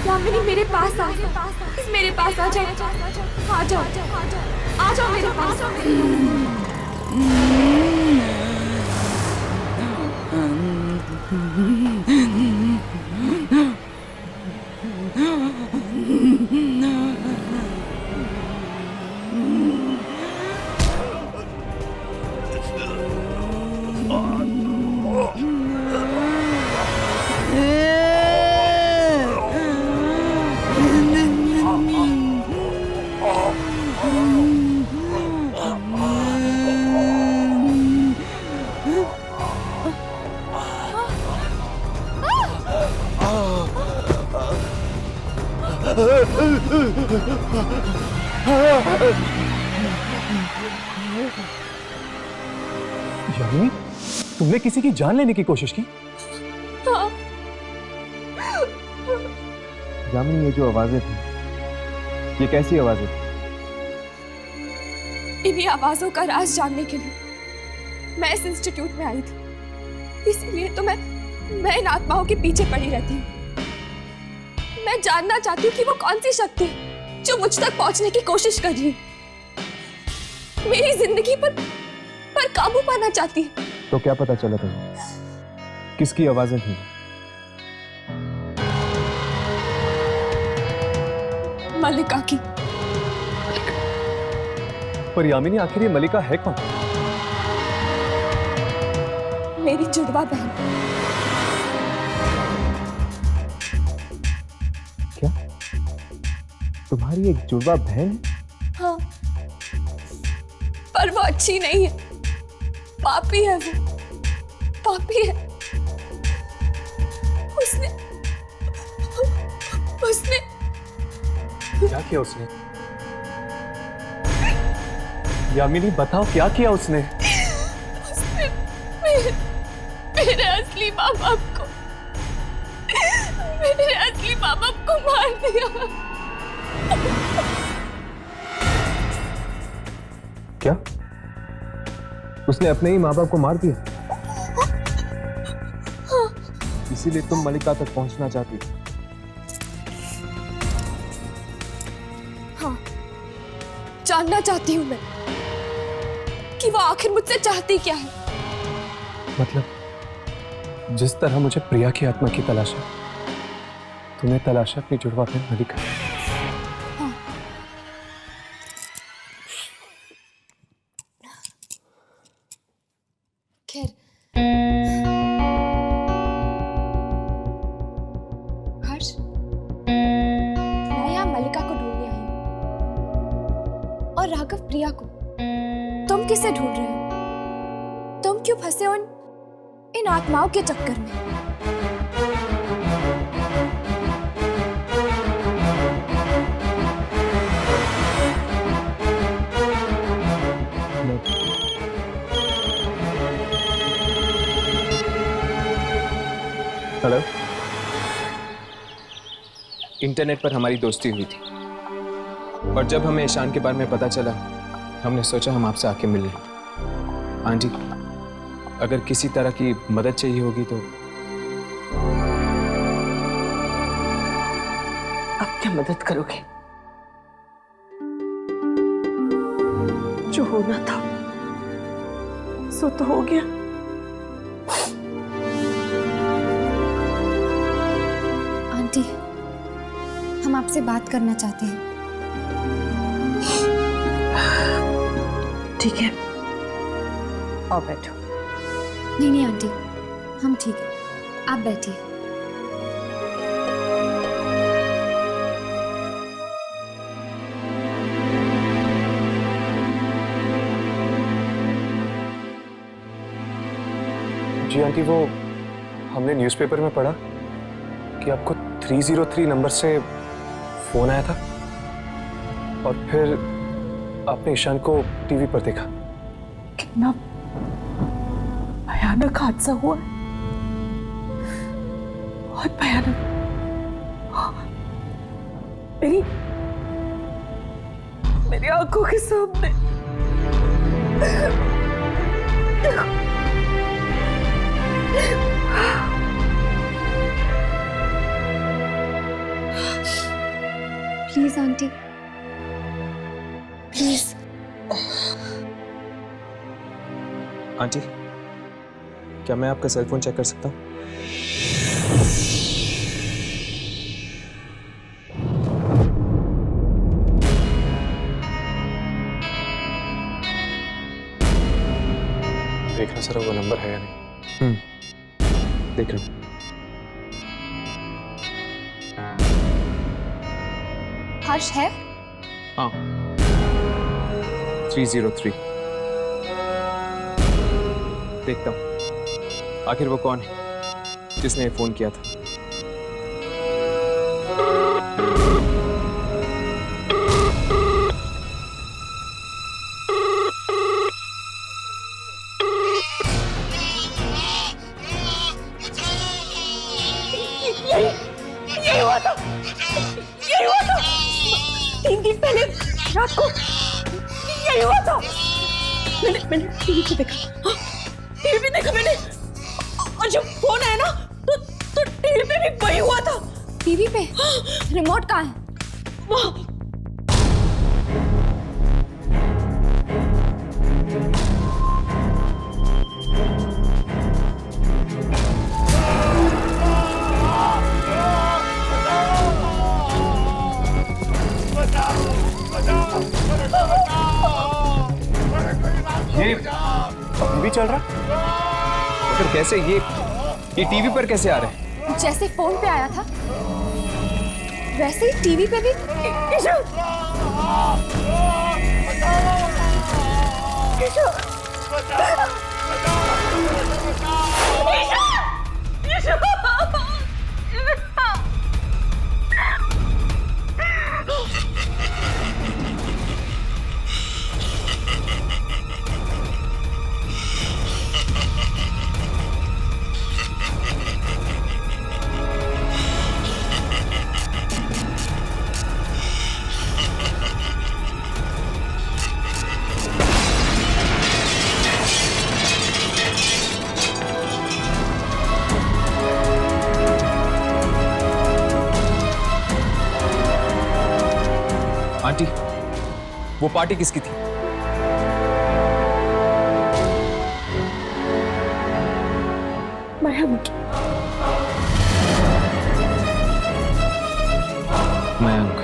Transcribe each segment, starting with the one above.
यामिनी मेरे पास आ, मेरे पास आ जाओ, आ जाओ, आ जाओ मेरे पास। यामिनी, तुमने किसी की जान लेने की कोशिश की? यामिनी, ये जो आवाजें थी, ये कैसी आवाजें थी? इन्हीं आवाजों का राज जानने के लिए मैं इस इंस्टीट्यूट में आई थी। इसीलिए तो मैं इन आत्माओं के पीछे पड़ी रहती हूँ। मैं जानना चाहती हूँ कि वो कौन सी शक्ति है जो मुझ तक पहुंचने की कोशिश कर रही है, मेरी जिंदगी पर काबू पाना चाहती है। तो क्या पता चला तुम्हें? किसकी आवाजें थी? मलिका की। पर यामिनी, आखिर ये मलिका है कौन? मेरी जुड़वा बहन। क्या? तुम्हारी एक जुड़वा बहन? हाँ, पर वो अच्छी नहीं है, पापी है। वो पापी है। उसने क्या किया उसने? यामिनी, बताओ क्या किया उसने? मेरे असली माँ बाप को मार दिया। क्या? उसने अपने ही माँ बाप को मार दिया? इसीलिए तुम मलिका तक पहुंचना चाहती थी? हाँ, जानना चाहती हूँ मैं कि वो आखिर मुझसे चाहती क्या है। मतलब जिस तरह मुझे प्रिया की आत्मा की तलाश है, तुम्हें तलाश है अपनी जुड़वा बहन मलिका। हाँ। खैर, हर्ष, मैं यहाँ मलिका को ढूंढने आई हूँ और राघव प्रिया को। तुम किसे ढूंढ रहे हो? तुम क्यों फंसे हो इन आत्माओं के चक्कर में? हेलो। इंटरनेट पर हमारी दोस्ती हुई थी और जब हमें ईशान के बारे में पता चला, हमने सोचा हम आपसे आके मिल लें। आंटी, अगर किसी तरह की मदद चाहिए होगी तो। अब क्या मदद करोगे? जो होना था सो तो हो गया। आंटी, हम आपसे बात करना चाहते हैं। ठीक है, आओ बैठो। नहीं आंटी, हम ठीक है, आप बैठिए। जी आंटी, वो हमने न्यूज़पेपर में पढ़ा कि आपको 303 नंबर से फोन आया था और फिर आपने ईशान को टीवी पर देखा। कितना भयानक हादसा हुआ है, बहुत भयानक। मेरी आंखों के सामने प्लीज आंटी, प्लीज। आंटी, क्या मैं आपका सेल फोन चेक कर सकता हूँ? देखना सर वो नंबर है या नहीं। देख रहा हूँ। हर्ष है? हाँ, 303। देखता हूँ आखिर वो कौन है जिसने फोन किया था। यही हुआ था, यही हुआ था 3 दिन पहले रात को, यही हुआ था। मैंने टीवी पे देखा, टीवी पे देखा मैंने, और जब फोन आया ना तो टीवी पे भी वही हुआ था। टीवी पे? रिमोट कहाँ है? वहाँ। ये अभी भी चल रहा? तो फिर कैसे ये टीवी पर कैसे आ रहे हैं? जैसे फोन पे आया था वैसे ही टीवी पे भी। आंटी, वो पार्टी किसकी थी? मयंक। मयंक।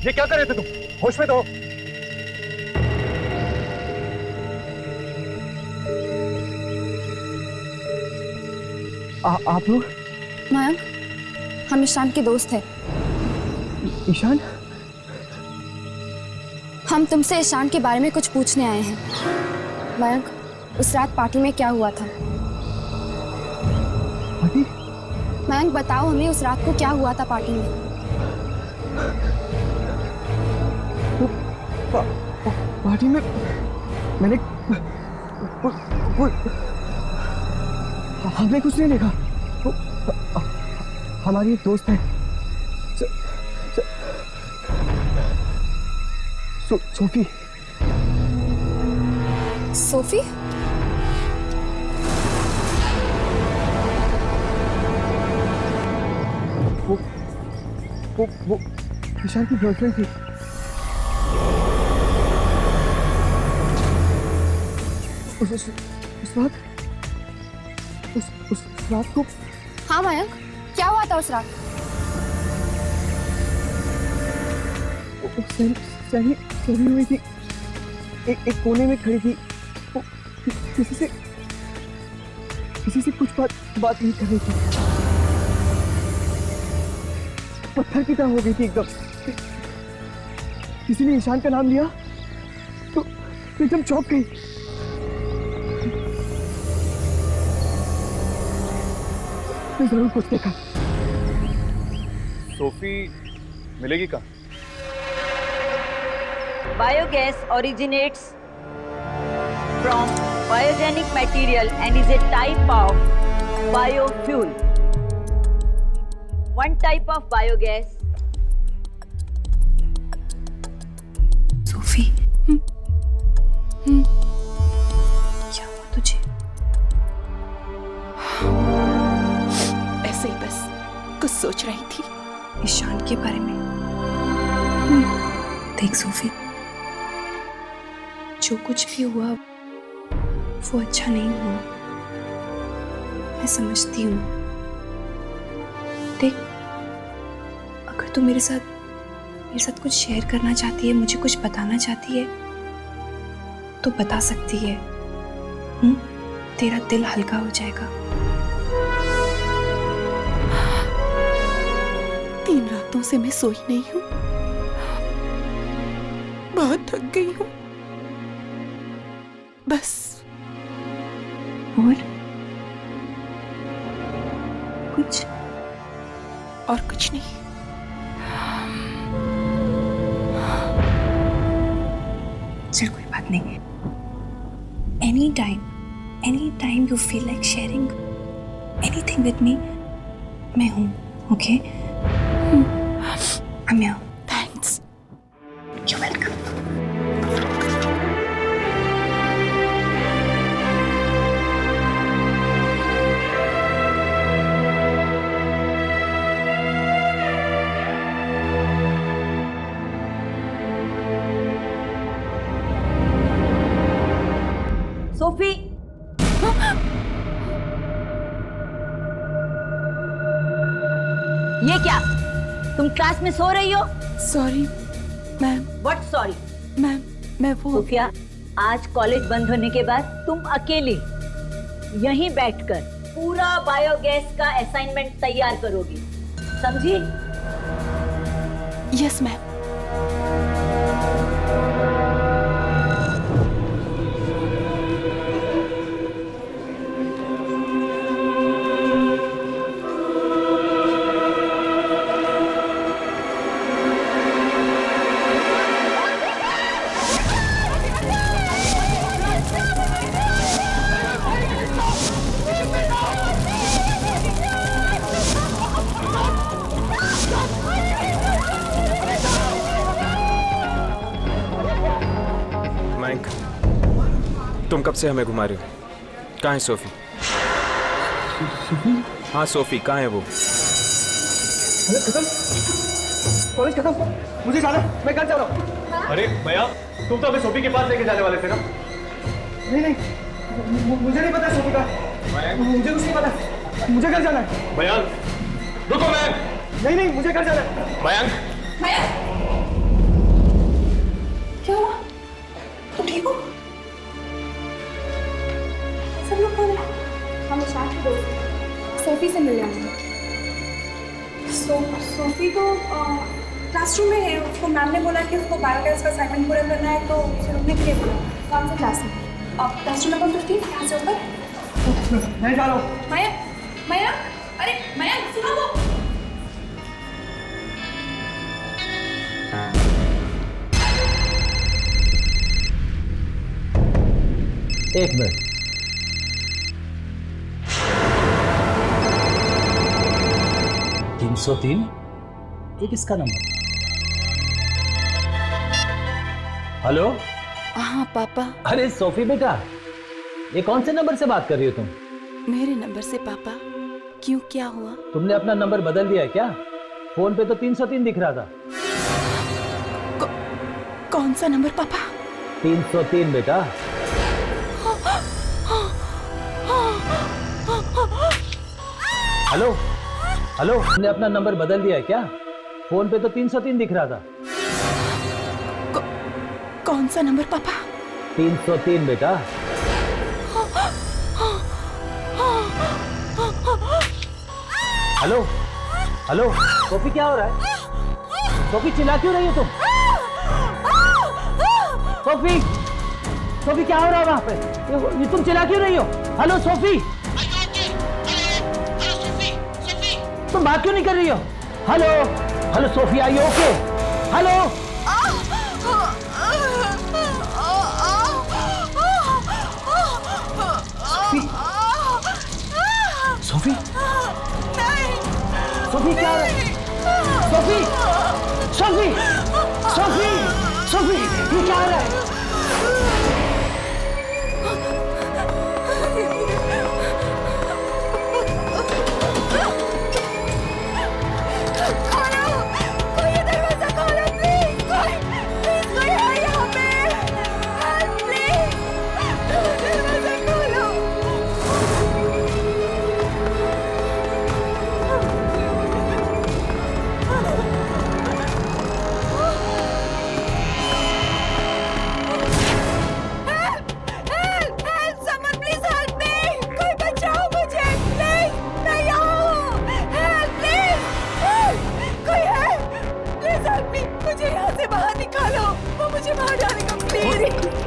ये क्या कर रहे थे तुम? होश में तो हो। आप लोग? मयंक, हम ईशान के दोस्त हैं। ईशान? हम तुमसे ईशान के बारे में कुछ पूछने आए हैं। मयंक, उस रात पार्टी में क्या हुआ था? पार्टी? मयंक बताओ हमें, उस रात को क्या हुआ था पार्टी में? पार्टी में मैंने हमने कुछ नहीं देखा। हमारी एक दोस्त है सोफी। सोफी? वो ईशान की गर्लफ्रेंड थी। उस रात को। हाँ मयंक, क्या हुआ था उस रात? सहमी हुई थी, एक कोने में खड़ी थी। वो किसी से कुछ बात नहीं कर रही थी। पत्थर की तरह हो गई थी एकदम। किसी ने ईशान का नाम लिया एकदम चौंक गई। मैं जरूर कुछ देखा। सोफी मिलेगी कहाँ? Biogas originates from biogenic material and is a type of biofuel. One type of biogas. Sophie, क्या हुआ तुझे? ऐसे ही बस कुछ सोच रही थी ईशान के बारे में। देख सोफी, जो कुछ भी हुआ वो अच्छा नहीं हुआ, मैं समझती हूँ। देख, अगर तू मेरे साथ कुछ शेयर करना चाहती है, मुझे कुछ बताना चाहती है तो बता सकती है। तेरा दिल हल्का हो जाएगा। 3 रातों से मैं सोई नहीं हूँ, बहुत थक गई हूँ बस। और कुछ नहीं। चल कोई बात नहीं। Any time you feel like sharing anything with me, मैं हूँ। Okay, I'm here. Thanks. You're welcome. Sophie, ये क्या? तुम क्लास में सो रही हो? Sorry ma'am. What sorry? Ma'am, मैं वो सोफिया, आज कॉलेज बंद होने के बाद तुम अकेली यहीं बैठकर पूरा बायोगैस का असाइनमेंट तैयार करोगी, समझी? Yes ma'am. मयंक, तुम कब से हमें घुमा रहे हो? कहाँ है सोफी? हाँ सोफी, कहाँ है वो? कॉलेज खत्म, मुझे जाना, मैं घर जा रहा हूँ। अरे भैया, तुम तो हमें सोफी के पास लेके जाने वाले थे ना? नहीं, मुझे नहीं पता सोफी का। मुझे कुछ नहीं पता, मुझे घर जाना है। मयंक, रुको मयंक। नहीं, मुझे घर जाना है। मयंक, क्या हुआ? तू ठीक हो? सब लोग कौन है? हम ईशान के दोस्त हैं। सोफी से मिल रहे हैं। सोफी तो क्लासरूम में है। उसको मैम ने बोला कि उसको बायोगैस का असाइनमेंट पूरा करना है तो उसे रुकने के लिए बोला। कौन से क्लास में? क्लासरूम नंबर 15, यहाँ से ऊपर। मैं जा रहा हूँ। माया, अरे माया, सुनो वो। एक मिनट। $303, ये किसका नंबर? हेलो। हाँ पापा। अरे सोफी बेटा, ये कौन से नंबर से बात कर रही हो तुम? मेरे नंबर से पापा। क्यों, क्या हुआ? तुमने अपना नंबर बदल दिया है क्या? फोन पे तो 303 दिख रहा था। कौन सा नंबर पापा? 303 बेटा। हेलो हेलो, तुमने अपना नंबर बदल दिया है क्या? फोन पे तो 303 दिख रहा था। कौन सा नंबर पापा? 303 बेटा। हेलो हेलो, सोफी क्या हो रहा है? सोफी चिल्ला क्यों रही हो तुम? सोफी सोफी क्या हो रहा है वहां पे? ये तुम चिल्ला क्यों रही हो? हेलो सोफी, तुम बात क्यों नहीं कर रही हो? हेलो हेलो सोफी, आई ओके? हेलो सोफी, सोफी क्या है? सोफी सोफी सोफी सोफी ये क्या हो रहा है?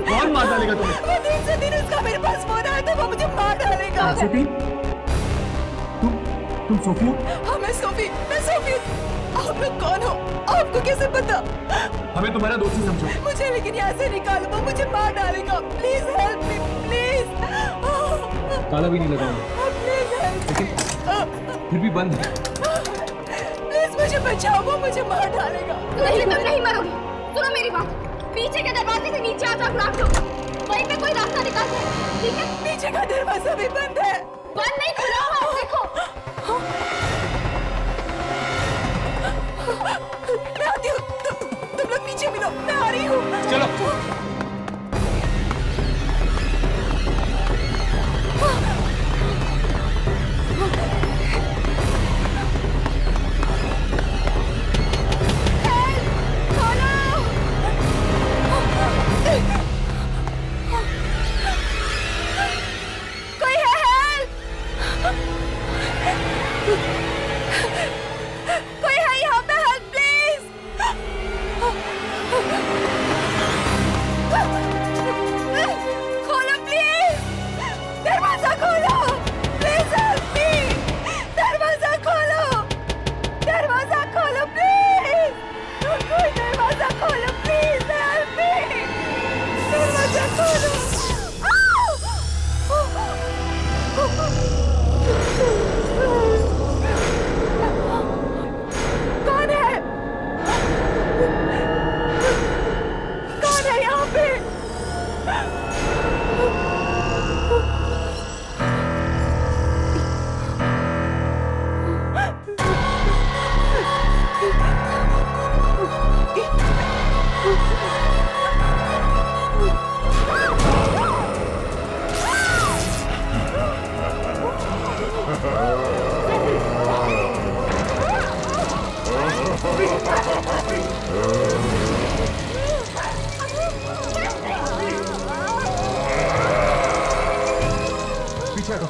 कौन मार डालेगा तुम्हें? सोफी, तुम सोफी हो? हाँ मैं सोफी आप लोग कौन हो? आपको कैसे पता? हमें तुम्हारा दोस्ती समझो। मुझे लेकिन यहाँ से निकालो, वो मुझे मार डालेगा। Please help me, please. ताला भी नहीं लगाऊंगा, प्लीज हेल्प, लेकिन फिर भी बंद है। प्लीज मुझे बचाओ, वो मुझे मार डालेगा। नहीं, तुम नहीं मरोगी। सुनो मेरी बात, पीछे के दरवाजे से नीचे आ जाओ ग्राउंड फ्लोर, वहीं पे कोई रास्ता निकालते हैं, ठीक है? पीछे का दरवाजा भी बंद है। बंद नहीं, खुला हुआ है, देखो। मैं आती हूँ, तुम लोग नीचे मिलो, मैं आ रही हूँ। चलो। कोई है? हेल्प! कोई है यहाँ पे? Help please! खोलो प्लीज! दरवाजा खोलो! Please help me! दरवाजा खोलो! दरवाजा खोलो प्लीज! कोई दरवाजा खोलो प्लीज! Help me! दरवाजा खोलो! कौन है? कौन है यहाँ पे? पीछे हटो।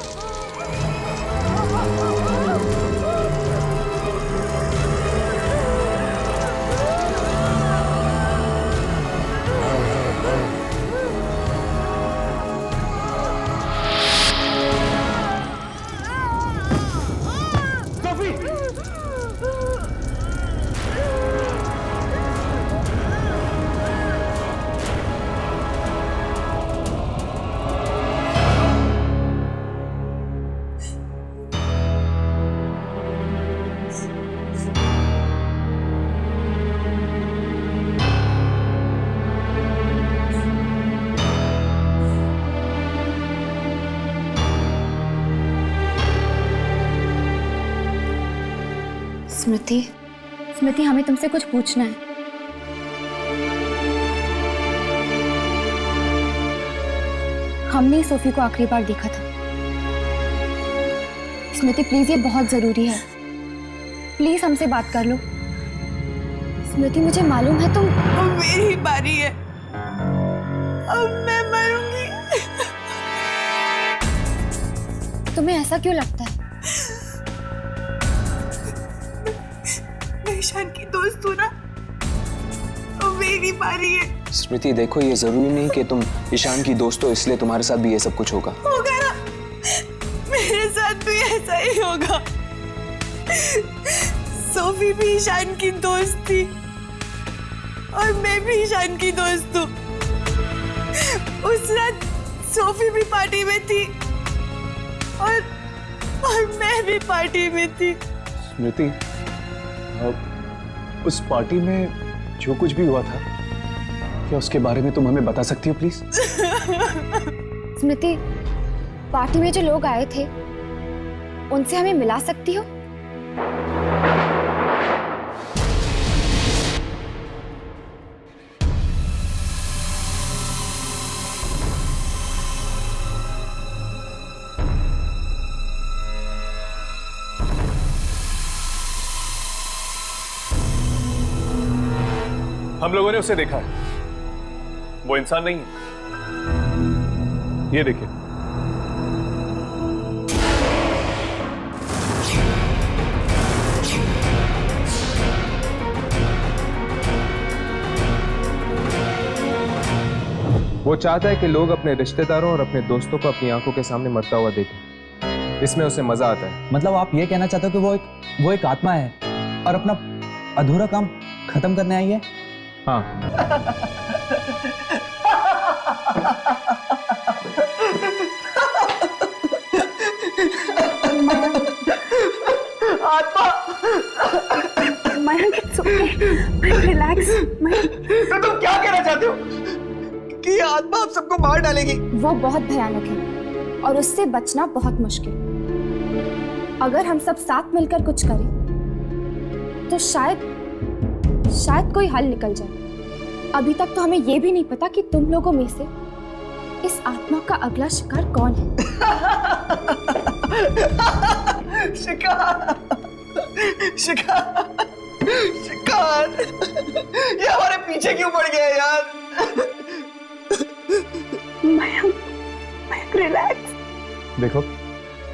सोफी! स्मृति, स्मृति, हमें तुमसे कुछ पूछना है। हमने सोफी को आखिरी बार देखा था। स्मृति प्लीज, ये बहुत जरूरी है, प्लीज हमसे बात कर लो। स्मृति, मुझे मालूम है तुम... अब मेरी बारी है, अब मैं मरूंगी। तुम्हें ऐसा क्यों लगता है? मैं ईशान की दोस्त हूँ ना, अब मेरी बारी है। स्मृति देखो, ये जरूरी नहीं कि तुम ईशान की दोस्त हो इसलिए तुम्हारे साथ भी ये सब कुछ होगा। होगा ना, मेरे साथ भी ऐसा ही होगा। सोफी भी ईशान की दोस्त थी और मैं भी ईशान की दोस्त हूँ। उस रात सोफी भी पार्टी में थी और मैं भी पार्टी में थी। स्मृति, उस पार्टी में जो कुछ भी हुआ था, क्या उसके बारे में तुम हमें बता सकती हो प्लीज? स्मृति, पार्टी में जो लोग आए थे उनसे हमें मिला सकती हो? हम लोगों ने उसे देखा है, वो इंसान नहीं है। ये देखिए। वो चाहता है कि लोग अपने रिश्तेदारों और अपने दोस्तों को अपनी आंखों के सामने मरता हुआ देखें। इसमें उसे मजा आता है। मतलब आप ये कहना चाहते हो कि वो एक आत्मा है और अपना अधूरा काम खत्म करने आई है? हाँ। Mayank, it's okay. Mayank, relax. Mayank, तो तुम क्या कहना चाहते हो कि ये आत्मा आप सबको मार डालेगी? वो बहुत भयानक है और उससे बचना बहुत मुश्किल। अगर हम सब साथ मिलकर कुछ करें तो शायद कोई हल निकल जाए। अभी तक तो हमें ये भी नहीं पता कि तुम लोगों में से इस आत्मा का अगला शिकार कौन है। शिकार, शिकार, शिकार, ये हमारे पीछे क्यों पड़ गया यार? मयंक, रिलैक्स। देखो,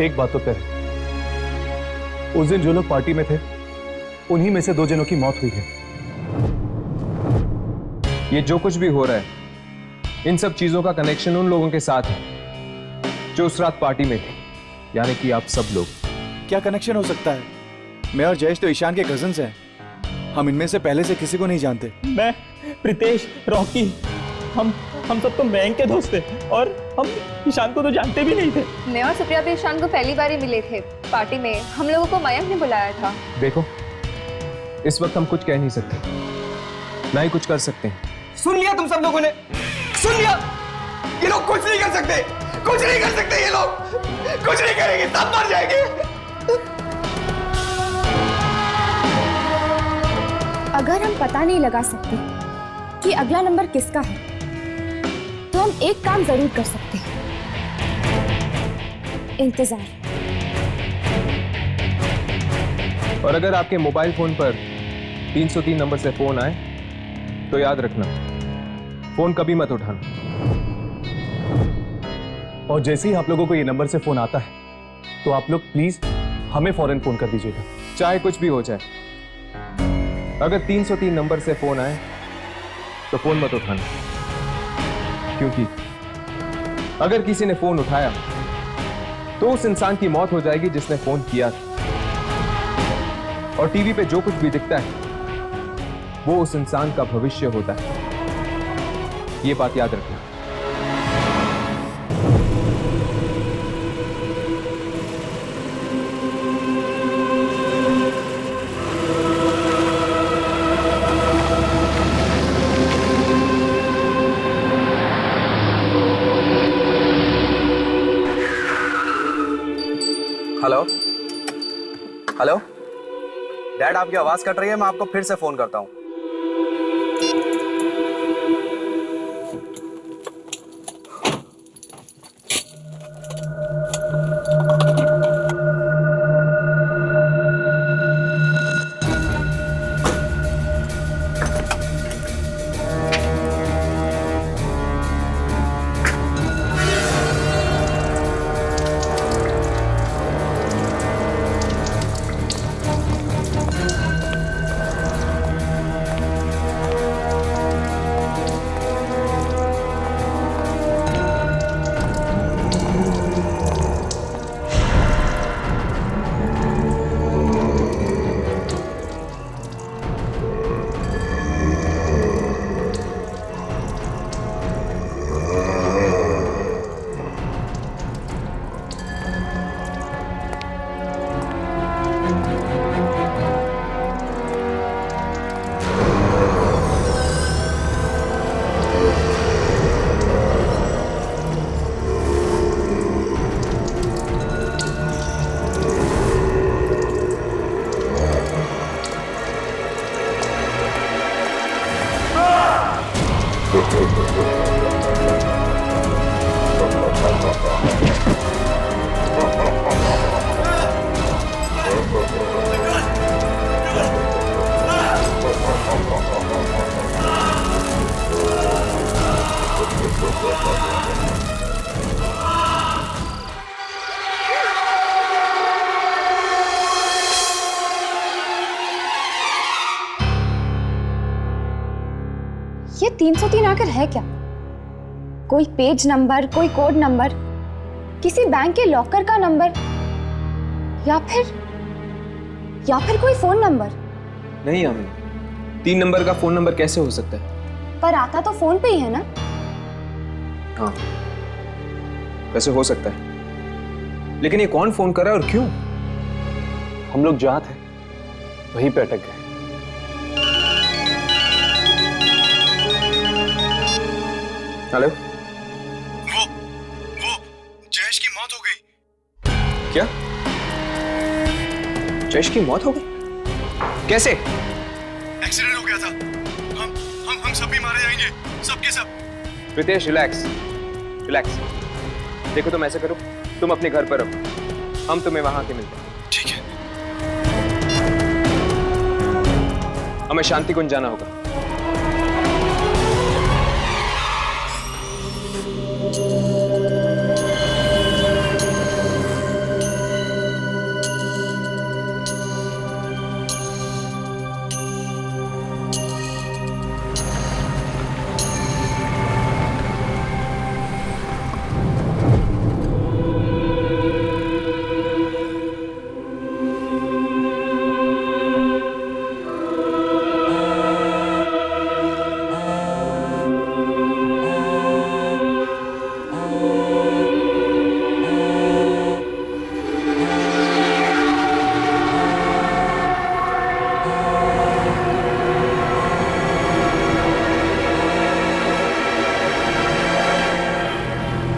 एक बात तो तय है, उस दिन जो लोग पार्टी में थे उन्हीं में से 2 जनों की मौत हुई है। ये जो कुछ भी हो रहा है, इन सब चीजों का कनेक्शन उन लोगों के साथ है जो उस रात पार्टी में थे, यानी कि आप सब लोग। क्या कनेक्शन हो सकता है? मैं और जयेश तो ईशान के कजिन्स हैं। हम इनमें से पहले से किसी को नहीं जानते। मैं, प्रीतेश, रॉकी, हम सब तो मयंक के दोस्त थे और हम ईशान को तो जानते भी नहीं थे। मैं और सुप्रिया भी ईशान को पहली बार ही मिले थे पार्टी में। हम लोगों को मयंक ने बुलाया था। देखो, इस वक्त हम कुछ कह नहीं सकते, ना ही कुछ कर सकते हैं। सुन लिया तुम सब लोगों ने? सुन लिया? ये लोग कुछ नहीं कर सकते, कुछ नहीं कर सकते। ये लोग कुछ नहीं करेंगे, सब मर जाएंगे। अगर हम पता नहीं लगा सकते कि अगला नंबर किसका है, तो हम एक काम जरूर कर सकते हैं, इंतजार। और अगर आपके मोबाइल फोन पर 303 नंबर से फोन आए तो याद रखना, फोन कभी मत उठाना। और जैसे ही आप लोगों को ये नंबर से फोन आता है तो आप लोग प्लीज हमें फौरन फोन कर दीजिएगा, चाहे कुछ भी हो जाए। अगर 303 नंबर से फोन आए तो फोन मत उठाना, क्योंकि अगर किसी ने फोन उठाया तो उस इंसान की मौत हो जाएगी जिसने फोन किया था। और टीवी पे जो कुछ भी दिखता है वो उस इंसान का भविष्य होता है, ये बात याद रखना। हेलो हेलो डैड, आपकी आवाज कट रही है, मैं आपको फिर से फोन करता हूँ। ये 303 आखिर है क्या? कोई पेज नंबर, कोई कोड नंबर, किसी बैंक के लॉकर का नंबर, या फिर कोई फोन नंबर? नहीं आमिर, 3 नंबर का फोन नंबर कैसे हो सकता है? पर आता तो फोन पे ही है ना? हाँ, वैसे हो सकता है, लेकिन ये कौन फोन कर रहा है और क्यों? हम लोग जहाँ थे वहीं पे अटक गए। हेलो, वो जयेश की मौत हो गई। क्या? जयेश की मौत हो गई? कैसे? एक्सीडेंट हो गया था। हम सब भी मारे जाएंगे, सब के सब। Pritesh relax, relax. देखो तुम ऐसे करो, तुम अपने घर पर रहो, हम तुम्हें वहां के मिलते हैं। ठीक है। हमें शांति कुंज जाना होगा।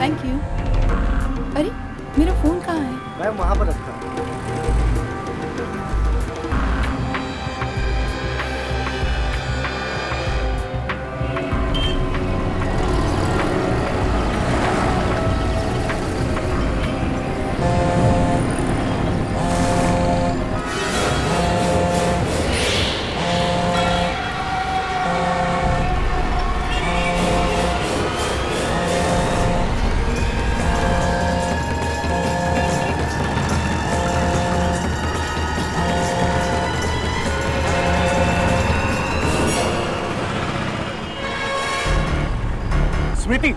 Thank you. अरे मेरा फोन कहाँ है? मैं वहां पर रखता हूँ। स्मृति,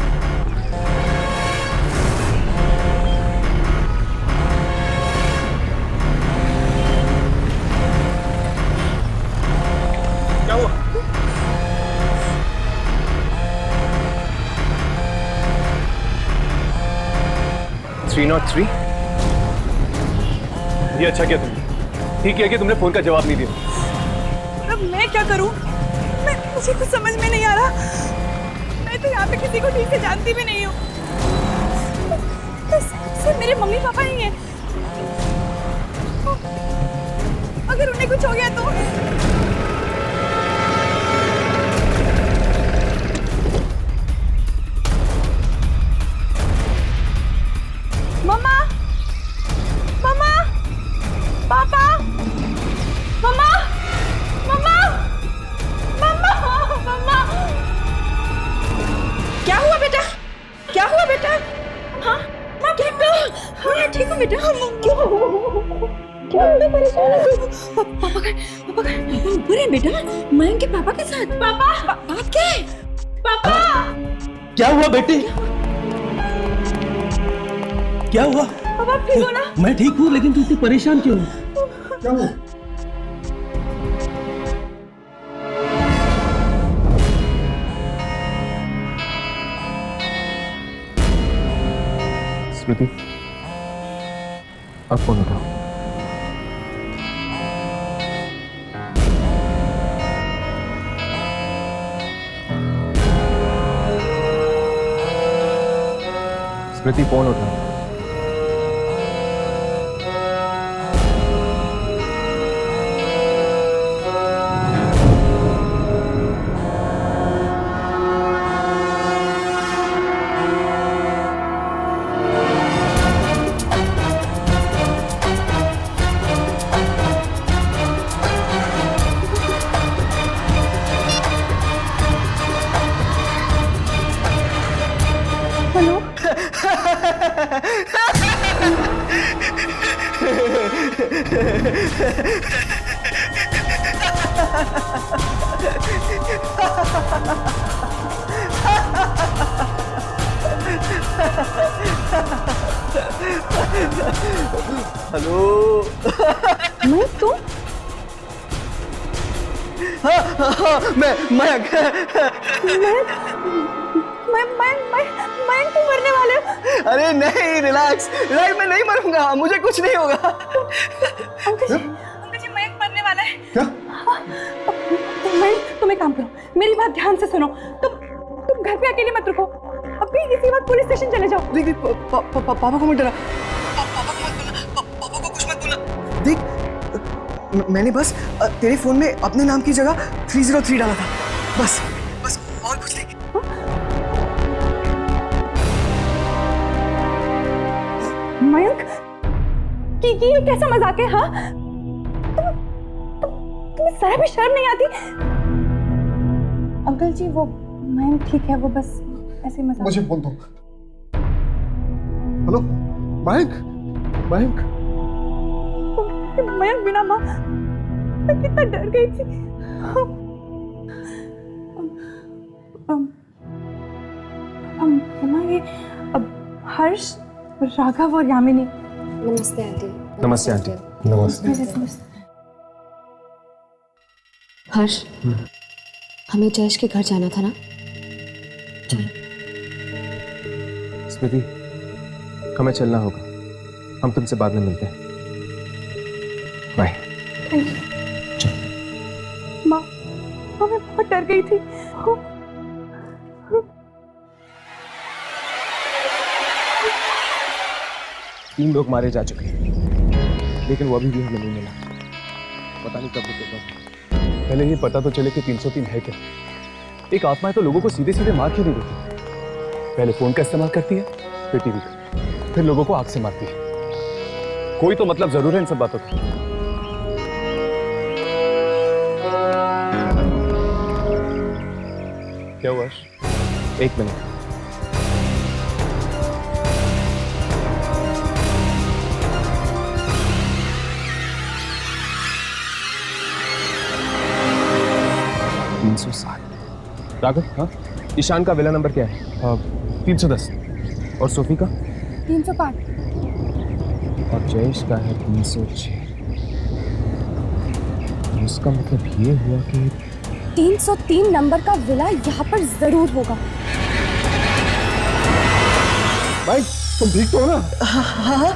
क्या हुआ? Three not three. ये अच्छा किया तुमने, ठीक है कि तुमने फोन का जवाब नहीं दिया। अब मैं क्या करूं? मुझे कुछ समझ में नहीं आ रहा। मैं तो यहाँ पे किसी को ठीक से जानती भी नहीं हूँ। सिर्फ मेरे मम्मी पापा ही हैं। अगर उन्हें कुछ हो गया तो? मम्मा, मम्मा, पापा, मम्मा, मम्मा, मम्मा, मम्मा। क्या हुआ बेटा? क्या हुआ बेटा? हाँ, मैं ठीक हूँ। हाँ, मैं ठीक हूँ बेटा। क्या हुआ? परेशान है तू? पापा का बुरे बेटा। मैं के पापा के साथ। पापा, बात क्या है? पापा, क्या हुआ बेटी? क्या हुआ? अब आप ठीक हो ना? मैं ठीक हूँ, लेकिन तू इतनी परेशान क्यों है? क्या हुआ? स्मृति, अब फोन उठाओ। स्मृति, फोन उठाओ। Hello hello. मैं तुम मैं तुम मरने वाले हो। अरे नहीं, रिलैक्स रिलैक्स, मैं नहीं मरूंगा, मुझे कुछ नहीं होगा। अंकल जी मयंक मरने वाला है। क्या? मयंक तुम एक काम करो, मेरी बात ध्यान से सुनो। तुम घर पे अकेले मत रुको, अभी इसी वक्त पुलिस स्टेशन चले जाओ। देख पापा को मत डरा, पापा को मत बोलना, पापा को कुछ मत बोलना। देख मैंने बस तेरे फोन में अपने नाम की जगह 303 डाला था, बस और कुछ नहीं। मयंक ये कैसा मजाक है? हाँ तुम्हें जरा भी शर्म नहीं आती? अंकल जी वो मयंक ठीक है, वो बस ऐसे मजाक। मुझे बोल दो। हेलो मयंक, मयंक मयंक बिना माँ मैं कितना डर गई थी। माँ ये हर्ष, राघव और यामिनी। नमस्ते आंटी। नमस्ते आंटी। नमस्ते। हर्ष, हमें जयेश के घर जाना था ना? स्मृति, हमें चलना होगा, हम तुमसे बाद में मिलते हैं। बाय। माँ मैं बहुत डर गई थी। तीन लोग मारे जा चुके हैं, लेकिन वो अभी भी हमें नहीं मिला। पता नहीं कब रुकेगा। पहले ये पता तो चले कि 303 है क्या। एक आत्मा तो लोगों को सीधे सीधे मार क्यों नहीं देती? पहले फोन का इस्तेमाल करती है, फिर टीवी का, फिर लोगों को आग से मारती है। कोई तो मतलब जरूर है इन सब बातों का। क्या हुआ? एक मिनट। राघव, हाँ, ईशान का विला नंबर क्या है? 310। और सोफी का? 305। और जयेश का है 306। इसका मतलब ये हुआ कि 303 नंबर का विला यहाँ पर जरूर होगा। भाई तुम ठीक तो हो ना? हाँ,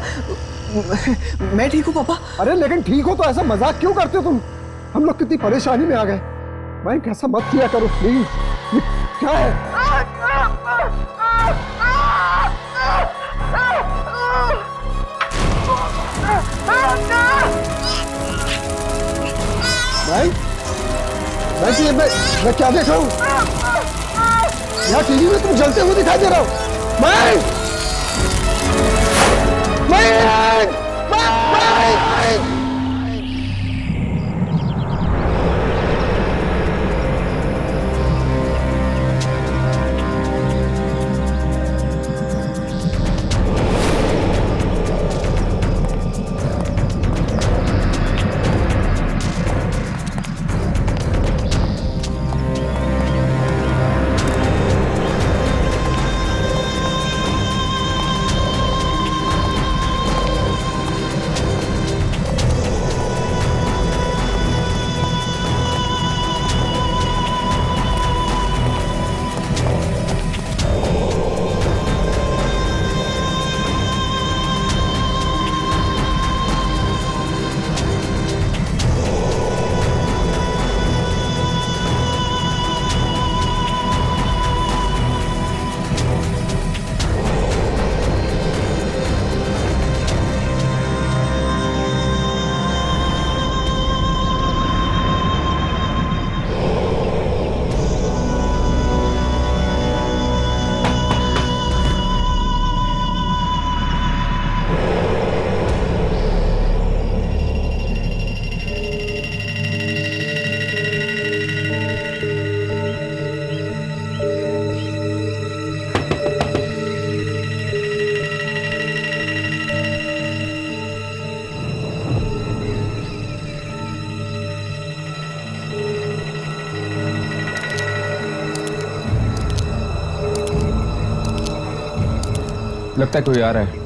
मैं ठीक हूँ पापा। अरे लेकिन ठीक हो तो ऐसा मजाक क्यों करते हो तुम? हम लोग कितनी परेशानी में आ गए। मयंक ऐसा मत किया करो प्लीज। ये क्या है? मैं क्या देख रहा हूँ? यहाँ टीवी में तुम जलते हुए दिखाई दे रहा हो। मयंक! मयंक! मयंक! लगता है कोई आ रहा है।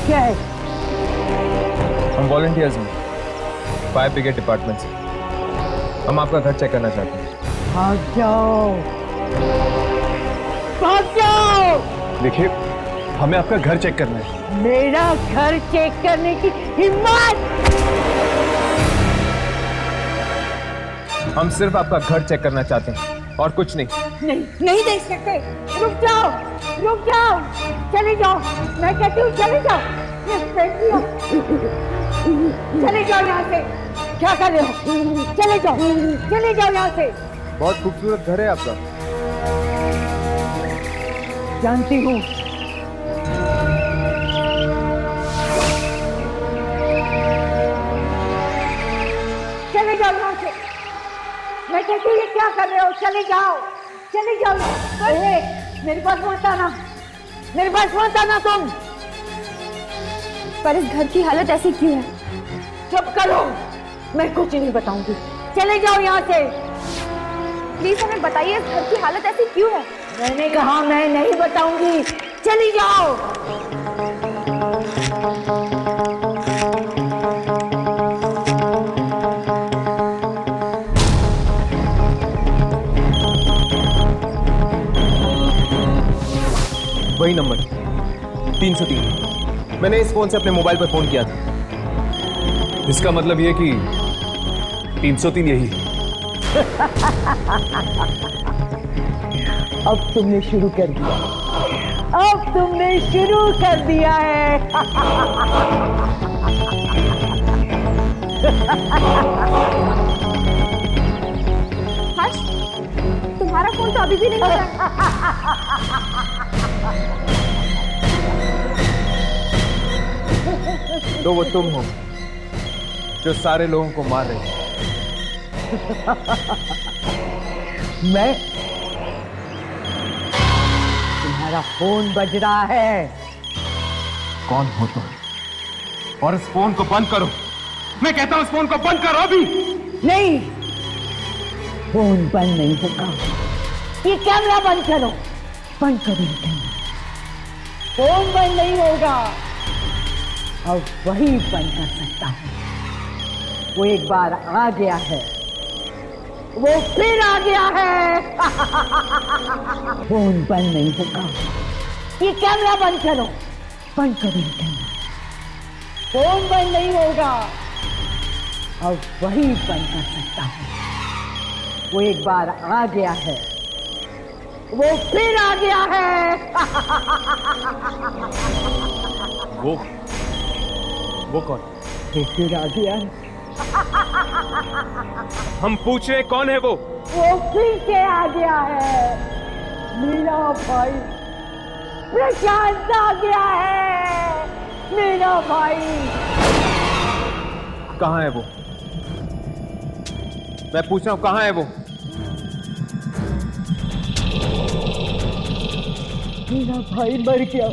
क्या है? हम वॉलंटियर्स हैं, फायर ब्रिगेड डिपार्टमेंट से। हम आपका घर चेक करना चाहते हैं। भाग जाओ, भाग जाओ। देखिए, हमें आपका घर चेक करना है। मेरा घर चेक करने की हिम्मत? हम सिर्फ आपका घर चेक करना चाहते हैं और कुछ नहीं। नहीं देख सकते। रुक जाओ, रुक जाओ, चले जाओ। मैं कहती हूँ चले जाओ। चले जाओ यहाँ से। क्या कर रहे हो? चले जाओ, चले जाओ यहाँ से। बहुत खूबसूरत घर है आपका। जानती हूँ। चले जाओ यहाँ से। मैं कहती हूँ ये क्या कर रहे हो? चले जाओ, चले जाओ। मेरे पास मत आना, मेरे पास मत आना तुम। पर इस घर की हालत ऐसी क्यों है? चुप करो, मैं कुछ नहीं बताऊंगी। चले जाओ यहाँ से। प्लीज हमें बताइए, इस घर की हालत ऐसी क्यों है? मैंने कहा मैं नहीं बताऊंगी। चली जाओ। वही नंबर 303। मैंने इस फोन से अपने मोबाइल पर फोन किया था। इसका मतलब ये कि 303 यही है। अब तुमने शुरू कर दिया, अब तुमने शुरू कर दिया है। हर्ष, तुम्हारा फोन तो अभी भी नहीं आया। तो वो तुम हो जो सारे लोगों को मार रहे हो। मैं? तुम्हारा फोन बज रहा है। कौन हो तुम? और इस फोन को बंद करो। मैं कहता हूं इस फोन को बंद करो अभी। नहीं, फोन बंद नहीं होगा। ये कैमरा बंद करो। बंद करो ये कैमरा। फोन बंद नहीं होगा। अब वही बंद कर सकता है। वो एक बार आ गया है, वो फिर आ गया है। फोन बंद नहीं होगा। ये कैमरा बंद करो। बंद करो ये कैमरा। फोन बंद नहीं होगा। अब वही बंद कर सकता है। वो एक बार आ गया है, वो फिर आ गया है। वो कौन? फिर आ गया है। हम पूछ रहे कौन है वो? वो फिर से आ गया है। मेरा भाई प्रशांत आ गया है। मेरा भाई। कहाँ है वो? मैं पूछ रहा हूं कहाँ है वो? मेरा भाई मर गया।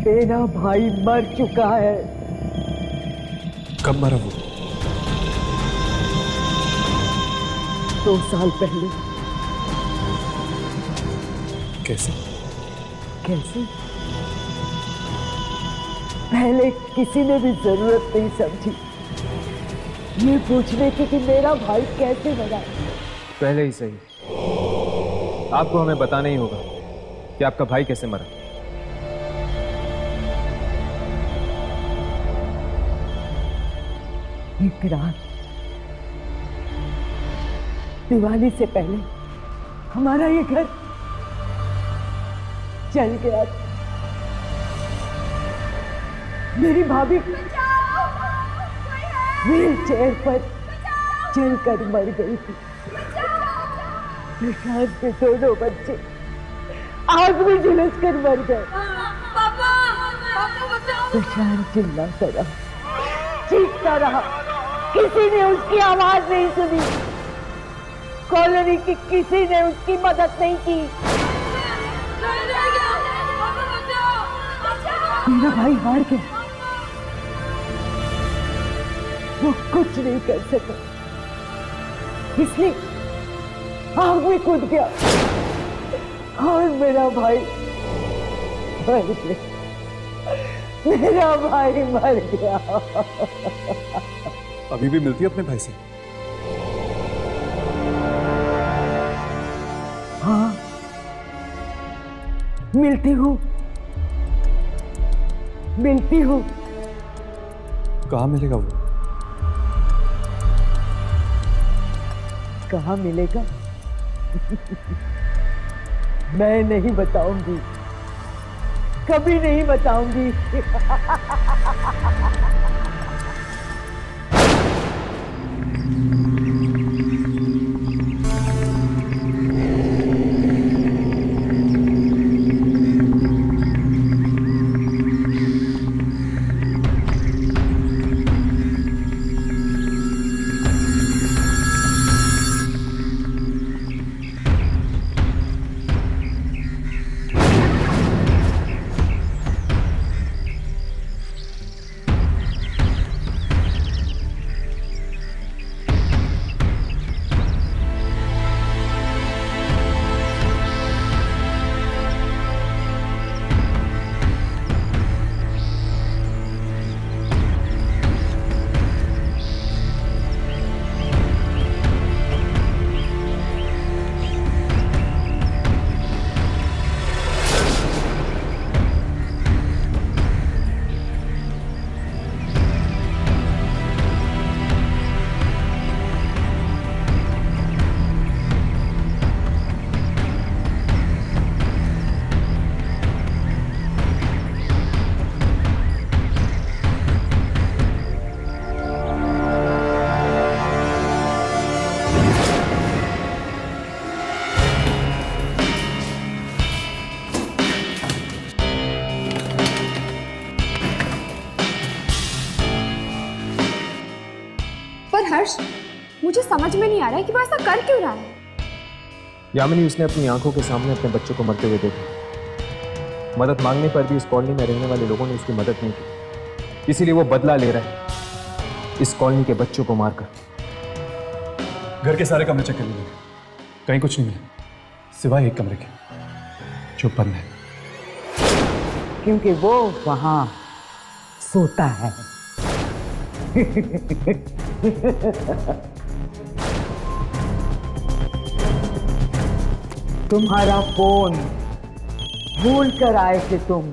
मेरा भाई मर चुका है। कब मरा वो? 2 साल पहले। कैसे? कैसे? पहले किसी ने भी जरूरत नहीं समझी ये पूछने की कि मेरा भाई कैसे मरा। पहले ही सही, आपको हमें बताना ही होगा कि आपका भाई कैसे मरा। एक रात दिवाली से पहले हमारा ये घर जल गया था। मेरी भाभी व्हील चेयर पर जलकर मर गई थी। प्रशांत के दोनों बच्चे आग में झुलस कर मर गए। ईशान चिल्लाता रहा, चीखता रहा, किसी ने उसकी आवाज नहीं सुनी। कॉलोनी की किसी ने उसकी मदद नहीं की। मेरा भाई हार गया, वो कुछ नहीं कर सका, इसलिए आग में कूद गया और मेरा भाई मर गया। मेरा भाई मर गया। अभी भी मिलती है अपने भाई से? हाँ, मिलती हूँ। कहाँ मिलेगा वो? कहाँ मिलेगा मैं नहीं बताऊंगी, कभी नहीं बताऊंगी। पर हर्ष, मुझे समझ में नहीं आ रहा है कि वो ऐसा कर क्यों रहा है। यामिनी, उसने अपनी आंखों के सामने अपने बच्चों को मरते हुए देखा। मदद मांगने पर भी इस कॉलोनी में रहने वाले लोगों ने उसकी मदद नहीं की, इसीलिए वो बदला ले रहा है इस कॉलोनी के बच्चों को मारकर। घर के सारे कमरे चेक कर लिए, कहीं कुछ नहीं मिला सिवाय एक कमरे के जो बंद है। क्योंकि वो वहां सोता है। तुम्हारा फोन भूल कर आए थे तुम।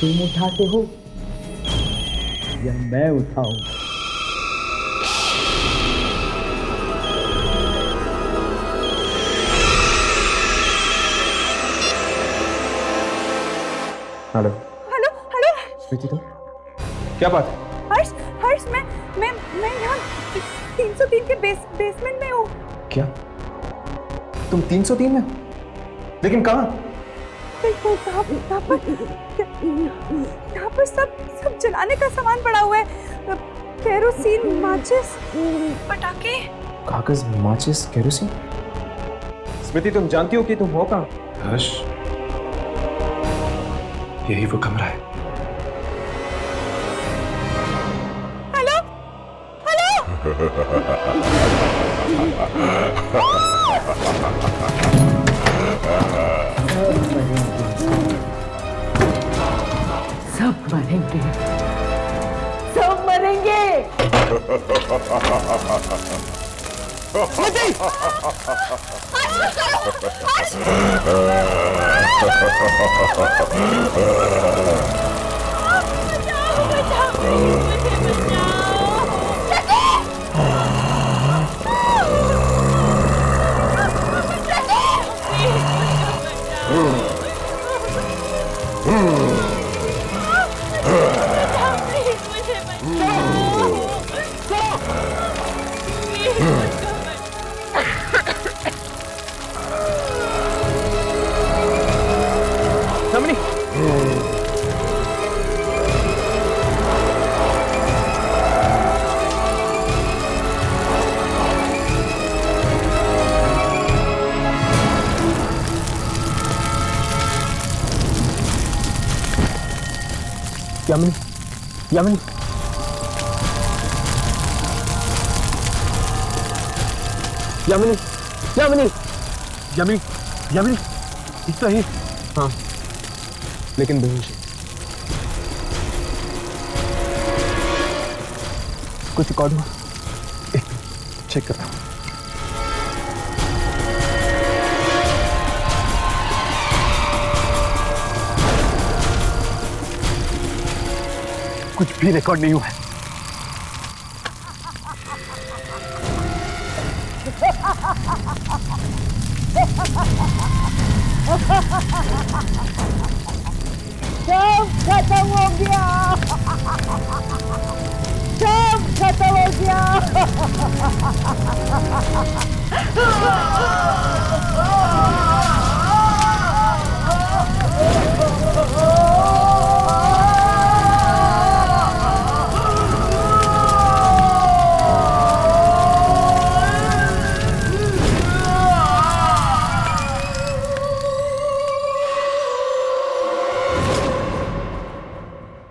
तुम उठाते हो या मैं उठाऊं? हेलो हेलो हेलो स्वीटी, तुम क्या बात है? हर्ष हर्ष मैं यहाँ 303 के बेसमेंट में हूँ। क्या तुम 303 में? लेकिन कहाँ? यहाँ पर सब जलाने का सामान पड़ा हुआ है। केरोसिन, माचिस, पटाखे। कागज, माचिस, केरोसिन। स्मृति, तुम जानती हो कि तुम हो कहाँ? हर्ष, यही वो कमरा है। हेलो हेलो सब मरेंगे, सब मरेंगे। यामिनी यामिनी यामिनी यामिनी यामिनी यामिनी ठीक तो है? हाँ, लेकिन बेहोश है। कुछ रिकॉर्ड हुआ? चेक करता हूँ। कुछ भी रिकॉर्ड नहीं हुआ है। सब खत्म हो गया, सब खत्म हो गया।